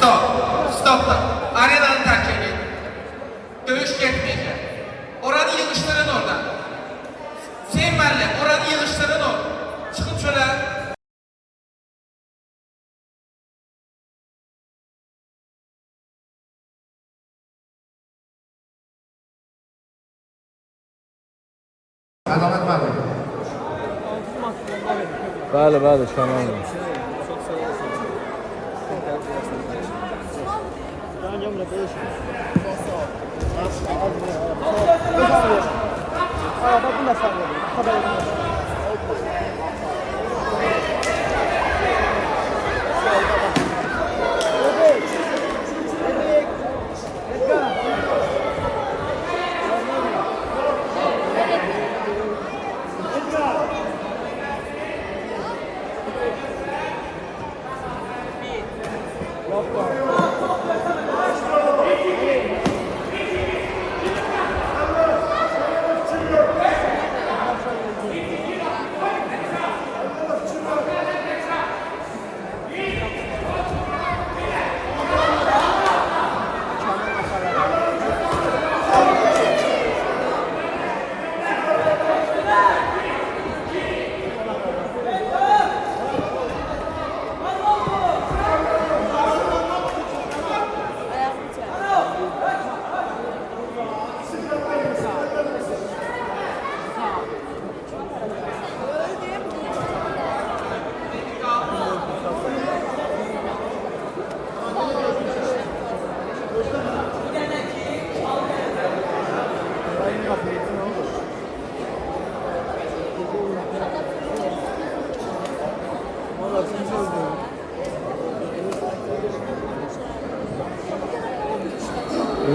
Stop. Stop da. Arenanı terk edin. Dövüş getmeyecek. Oranı yığıştırın orada. Hüseyin müəllim, oranı yığışdırın o. Çıxın çölə. Ədalət müəllim. Bəli, bəli, Kənan. Çok sağ olasın. Ben gömle değişim. Sağ ol. Bak bu nasıl anladın? Haber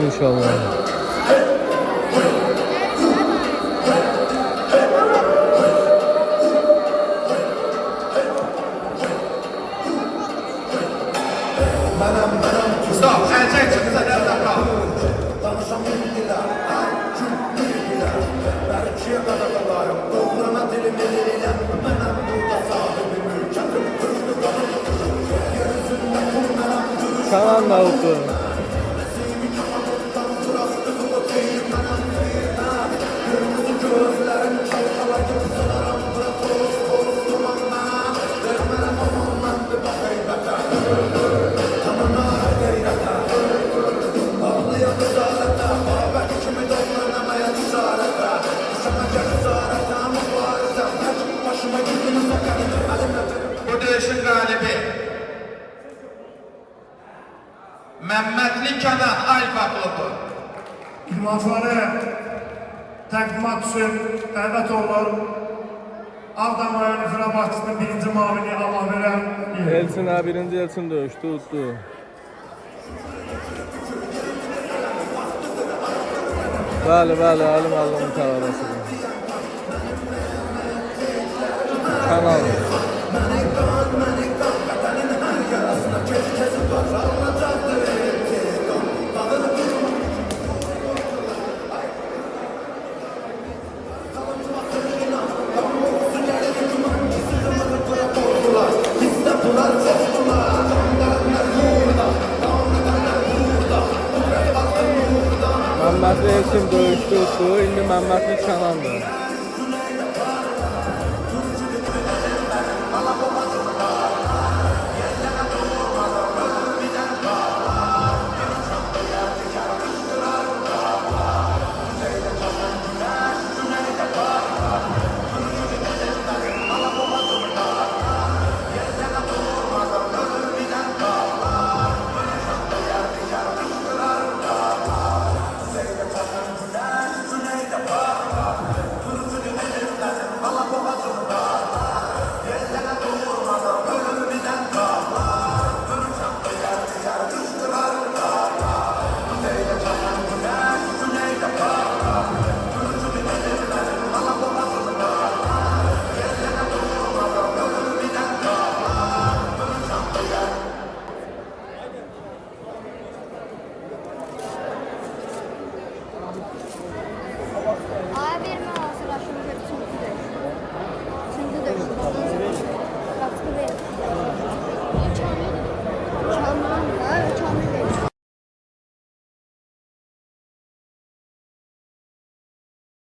İnşallah. Stop. Əlçək çıxın. Əldə qal. Kənan da oldu. Bu döyüşün qalibi Məmmədli Kənan Alfa klubu. İdmançıları təqdimat üçün dəvət olunur. Ağdam rayon icra başçısının birinci mavini Allah verən Elçin ha, birinci Elçin döyüşdü, uddu. Bəli, bəli, Ali müəllimin təvarəsidir. Kənan. Məmmədli Elçin döyüşdü, uddu. İndi Məmmədli Kənandır.